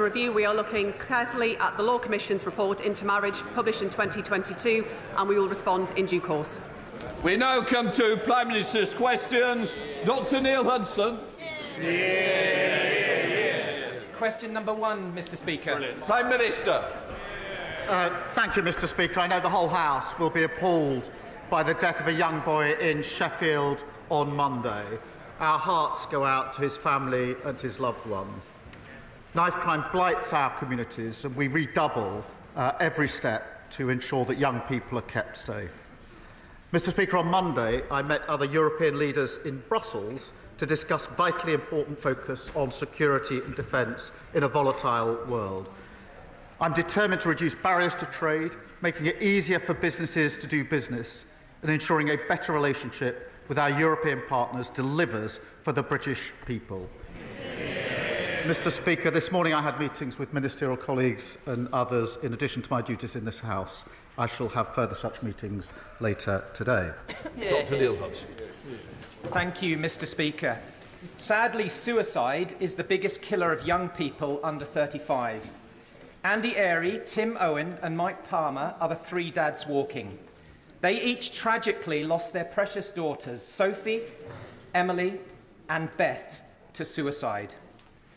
Review, we are looking carefully at the Law Commission's report into marriage published in 2022, and we will respond in due course. We now come to Prime Minister's questions. Dr Neil Hudson. Question number 1, Mr Speaker. Brilliant. Prime Minister. Thank you, Mr Speaker. I know the whole House will be appalled by the death of a young boy in Sheffield on Monday. Our hearts go out to his family and his loved ones. Knife crime blights our communities, and we redouble every step to ensure that young people are kept safe. Mr Speaker, on Monday I met other European leaders in Brussels to discuss vitally important focus on security and defence in a volatile world. I'm determined to reduce barriers to trade, making it easier for businesses to do business, and ensuring a better relationship with our European partners delivers for the British people. Mr Speaker, this morning I had meetings with ministerial colleagues and others in addition to my duties in this House. I shall have further such meetings later today. Dr Neil Hudson. Thank you, Mr Speaker. Sadly, suicide is the biggest killer of young people under 35. Andy Airy, Tim Owen and Mike Palmer are the 3 dads walking. They each tragically lost their precious daughters, Sophie, Emily and Beth, to suicide.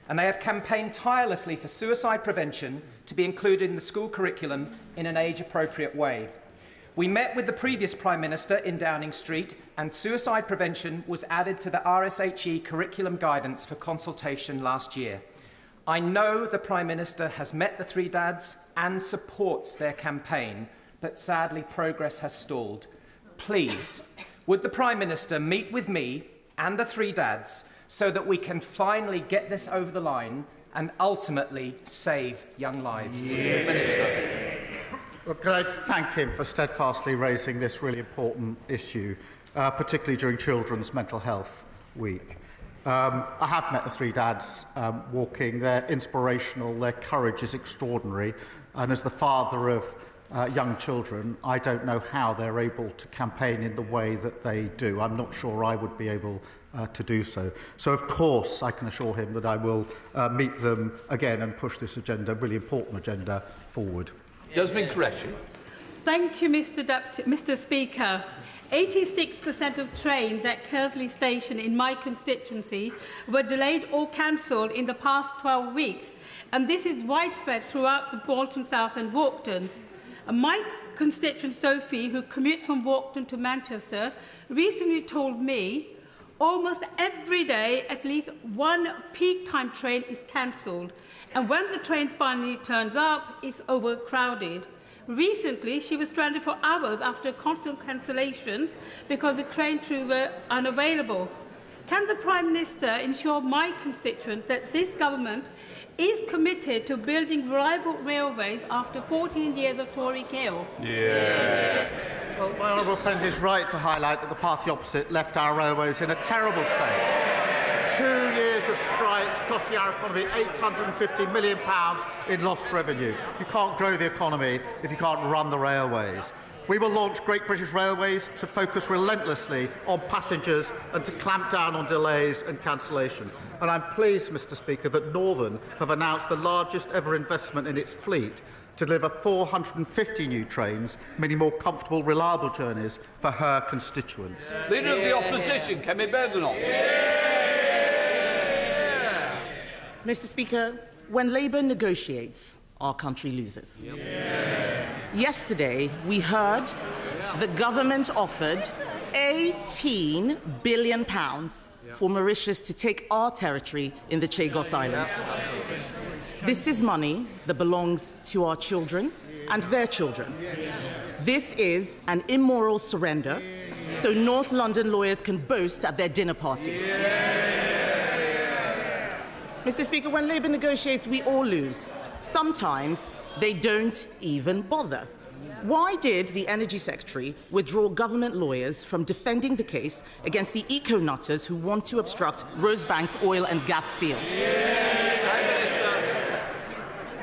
And they have campaigned tirelessly for suicide prevention to be included in the school curriculum in an age-appropriate way. We met with the previous Prime Minister in Downing Street, and suicide prevention was added to the RSHE curriculum guidance for consultation last year. I know the Prime Minister has met the 3 dads and supports their campaign, but sadly progress has stalled. Please, would the Prime Minister meet with me and the 3 dads so that we can finally get this over the line and ultimately save young lives? Minister. Well, can I thank him for steadfastly raising this really important issue, particularly during Children's Mental Health Week. I have met the 3 dads walking. They're inspirational. Their courage is extraordinary. And as the father of young children, I don't know how they're able to campaign in the way that they do. I'm not sure I would be able to do so. So, of course, I can assure him that I will meet them again and push this agenda, really important agenda, forward. Jasmine Qureshi. Thank you, Mr Speaker. 86% of trains at Kersley Station in my constituency were delayed or cancelled in the past 12 weeks, and this is widespread throughout the Bolton South and Walkden. My constituent Sophie, who commutes from Walkden to Manchester, recently told me almost every day at least one peak time train is cancelled, and when the train finally turns up, it's overcrowded. Recently, she was stranded for hours after constant cancellations because the train crews were unavailable. Can the Prime Minister ensure my constituents that this government is committed to building reliable railways after 14 years of Tory chaos? Well, my honourable friend is right to highlight that the party opposite left our railways in a terrible state. 2 years of strikes costing our economy £850 million in lost revenue. You can't grow the economy if you can't run the railways. We will launch Great British Railways to focus relentlessly on passengers and to clamp down on delays and cancellation. And I'm pleased, Mr Speaker, that Northern have announced the largest ever investment in its fleet to deliver 450 new trains, meaning more comfortable, reliable journeys for her constituents. Leader of the Opposition, Kemi Badenoch. Mr Speaker, when Labour negotiates, our country loses. Yesterday, we heard the government offered £18 billion for Mauritius to take our territory in the Chagos Islands. This is money that belongs to our children and their children. This is an immoral surrender, so North London lawyers can boast at their dinner parties. Mr Speaker, when Labour negotiates, we all lose. Sometimes they don't even bother. Why did the Energy Secretary withdraw government lawyers from defending the case against the eco-nutters who want to obstruct Rosebank's oil and gas fields?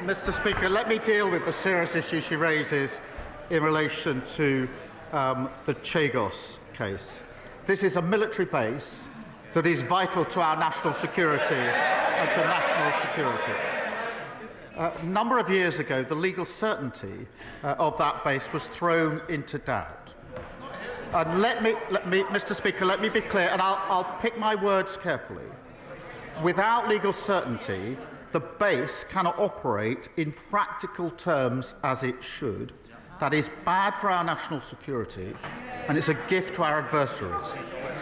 Mr Speaker, let me deal with the serious issue she raises in relation to the Chagos case. This is a military base that is vital to our national security and to national security. A number of years ago, the legal certainty of that base was thrown into doubt. And let me, Mr. Speaker, let me be clear, and I'll pick my words carefully. Without legal certainty, the base cannot operate in practical terms as it should. That is bad for our national security, and it's a gift to our adversaries.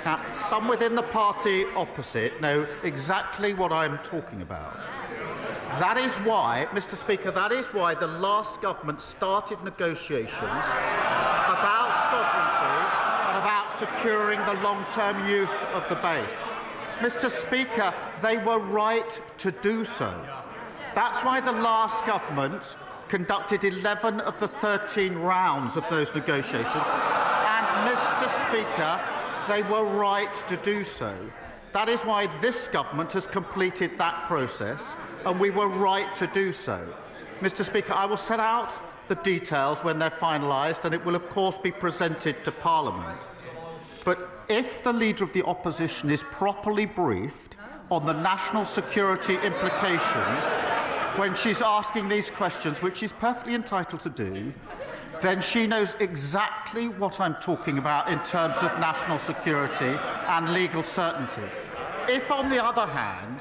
Now, some within the party opposite know exactly what I'm talking about. That is why, Mr. Speaker, that is why the last government started negotiations about sovereignty and about securing the long-term use of the base. Mr. Speaker, they were right to do so. That's why the last government conducted 11 of the 13 rounds of those negotiations. And, Mr. Speaker, they were right to do so. That is why this government has completed that process, and we were right to do so. Mr. Speaker, I will set out the details when they're finalised, and it will, of course, be presented to Parliament. But if the Leader of the Opposition is properly briefed on the national security implications when she's asking these questions, which she's perfectly entitled to do, then she knows exactly what I'm talking about in terms of national security and legal certainty. If, on the other hand,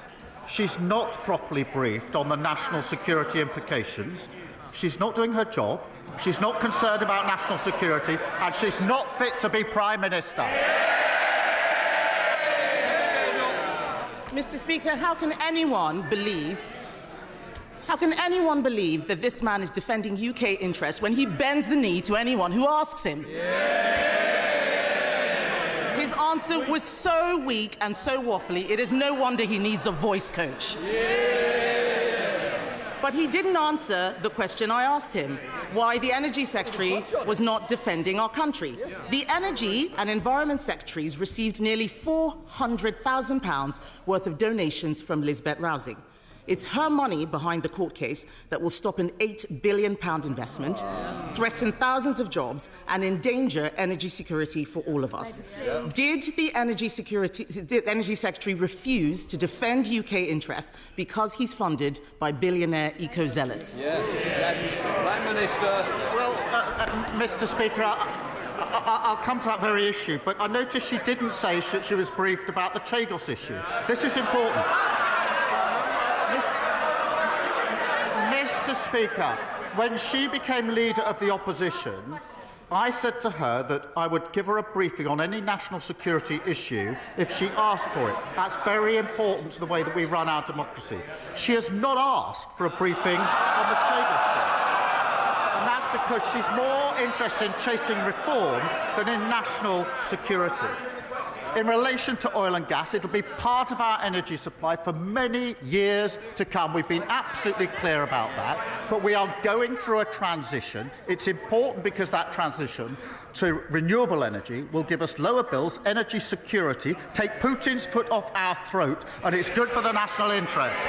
she's not properly briefed on the national security implications, she's not doing her job, she's not concerned about national security, and she's not fit to be Prime Minister. Mr. Speaker, how can anyone believe that this man is defending UK interests when he bends the knee to anyone who asks him? His answer was so weak and so waffly, it is no wonder he needs a voice coach. But he didn't answer the question I asked him, why the Energy Secretary was not defending our country. The Energy and Environment Secretaries received nearly £400,000 worth of donations from Lisbeth Rousing. It's her money behind the court case that will stop an £8 billion investment, threaten thousands of jobs, and endanger energy security for all of us. Did the Energy Secretary refuse to defend UK interests because he's funded by billionaire eco-zealots? Prime Minister. Well, Mr. Speaker, I'll come to that very issue, but I noticed she didn't say she was briefed about the Chagos issue. This is important. Mr. Speaker, when she became Leader of the Opposition, I said to her that I would give her a briefing on any national security issue if she asked for it. That's very important to the way that we run our democracy. She has not asked for a briefing on the Chagos case. And that's because she's more interested in chasing reform than in national security. In relation to oil and gas, it'll be part of our energy supply for many years to come. We've been absolutely clear about that. But we are going through a transition. It's important because that transition to renewable energy will give us lower bills, energy security, take Putin's foot off our throat, and it's good for the national interest.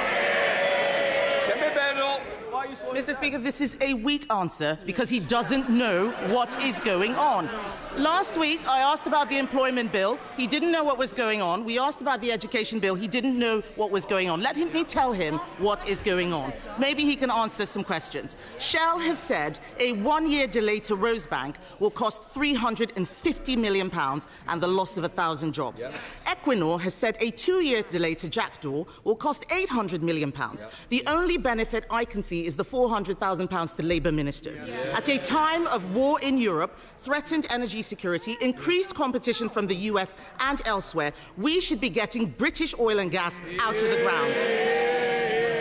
Mr. Speaker, this is a weak answer because he doesn't know what is going on. Last week, I asked about the employment bill. He didn't know what was going on. We asked about the education bill. He didn't know what was going on. Let me tell him what is going on. Maybe he can answer some questions. Shell has said a one-year delay to Rosebank will cost £350 million and the loss of 1,000 jobs. Equinor has said a two-year delay to Jackdaw will cost £800 million. The only benefit I can see is the £400,000 to Labour ministers. At a time of war in Europe, threatened energy security, increased competition from the US and elsewhere, we should be getting British oil and gas out of the ground.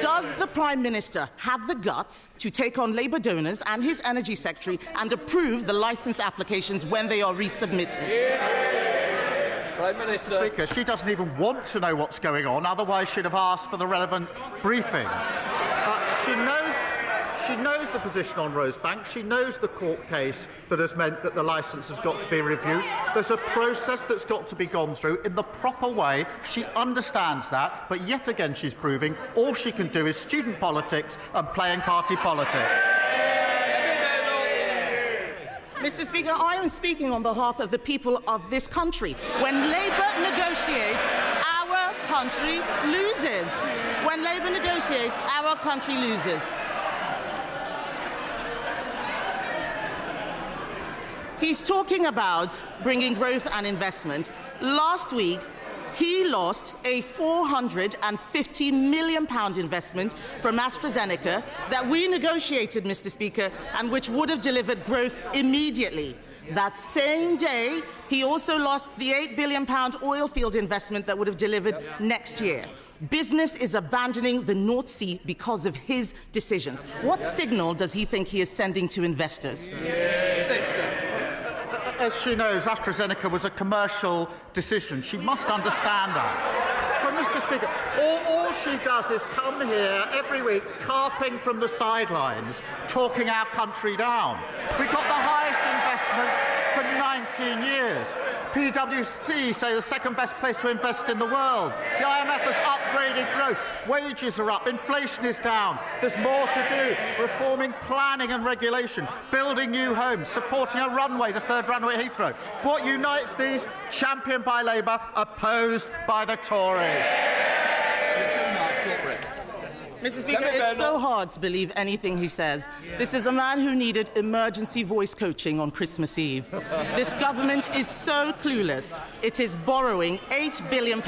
Does the Prime Minister have the guts to take on Labour donors and his Energy Secretary and approve the licence applications when they are resubmitted? Prime Minister. Speaker, she doesn't even want to know what's going on, otherwise she'd have asked for the relevant briefing. She knows the position on Rosebank. She knows the court case that has meant that the licence has got to be reviewed. There's a process that's got to be gone through in the proper way. She understands that, but yet again she's proving all she can do is student politics and playing party politics. Mr. Speaker, I am speaking on behalf of the people of this country. When Labour negotiates, our country loses. When Labour negotiates, our country loses. He's talking about bringing growth and investment. Last week, he lost a £450 million investment from AstraZeneca that we negotiated, Mr. Speaker, and which would have delivered growth immediately. That same day, he also lost the £8 billion oil field investment that would have delivered next year. Business is abandoning the North Sea because of his decisions. What signal does he think he is sending to investors? As she knows, AstraZeneca was a commercial decision. She must understand that. But, Mr. Speaker, all she does is come here every week, carping from the sidelines, talking our country down. We've got the highest investment for 19 years. PwC say the second best place to invest in the world. The IMF has upgraded growth. Wages are up. Inflation is down. There's more to do. Reforming planning and regulation. Building new homes. Supporting a runway, the third runway at Heathrow. What unites these? Championed by Labour, opposed by the Tories. Mr. Speaker, it's so hard to believe anything he says. This is a man who needed emergency voice coaching on Christmas Eve. This government is so clueless. It is borrowing £8 billion.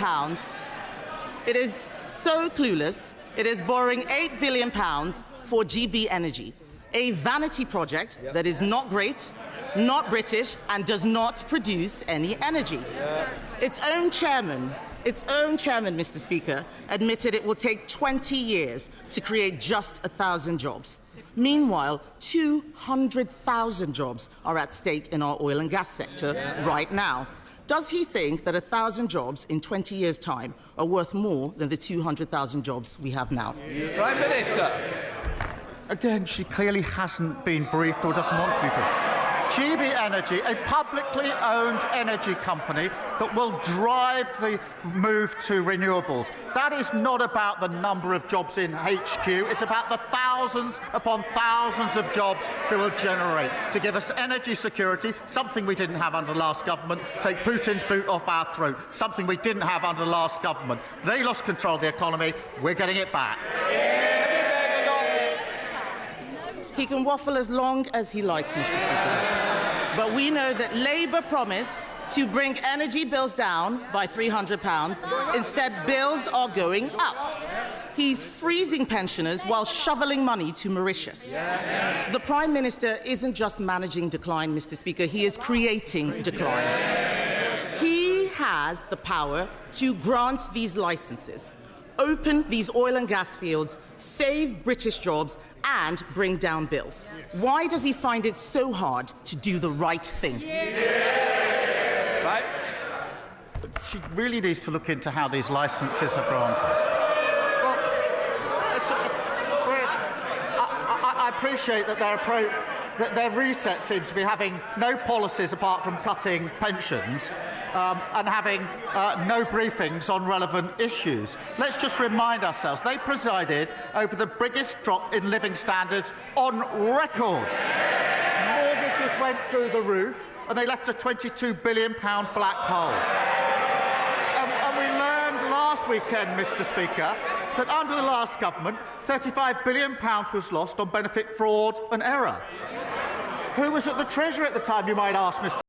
It is so clueless. It is borrowing £8 billion for GB Energy, a vanity project that is not great, not British, and does not produce any energy. Its own chairman, Mr. Speaker, admitted it will take 20 years to create just 1,000 jobs. Meanwhile, 200,000 jobs are at stake in our oil and gas sector right now. Does he think that 1,000 jobs in 20 years' time are worth more than the 200,000 jobs we have now? Prime Minister. Again, she clearly hasn't been briefed or doesn't want to be briefed. GB Energy, a publicly owned energy company that will drive the move to renewables. That is not about the number of jobs in HQ. It's about the thousands upon thousands of jobs they will generate to give us energy security, something we didn't have under the last government, take Putin's boot off our throat, something we didn't have under the last government. They lost control of the economy. We're getting it back. He can waffle as long as he likes, Mr. Speaker. But we know that Labour promised to bring energy bills down by £300. Instead, bills are going up. He's freezing pensioners while shoveling money to Mauritius. The Prime Minister isn't just managing decline, Mr. Speaker. He is creating decline. He has the power to grant these licenses, open these oil and gas fields, save British jobs, and bring down bills. Why does he find it so hard to do the right thing? Right. She really needs to look into how these licences are granted. Well, I appreciate that their reset seems to be having no policies apart from cutting pensions and having no briefings on relevant issues. Let's just remind ourselves, they presided over the biggest drop in living standards on record. Mortgages went through the roof and they left a £22 billion black hole. And we learned last weekend, Mr. Speaker, that under the last government, £35 billion was lost on benefit fraud and error. Who was at the Treasury at the time, you might ask, Mr.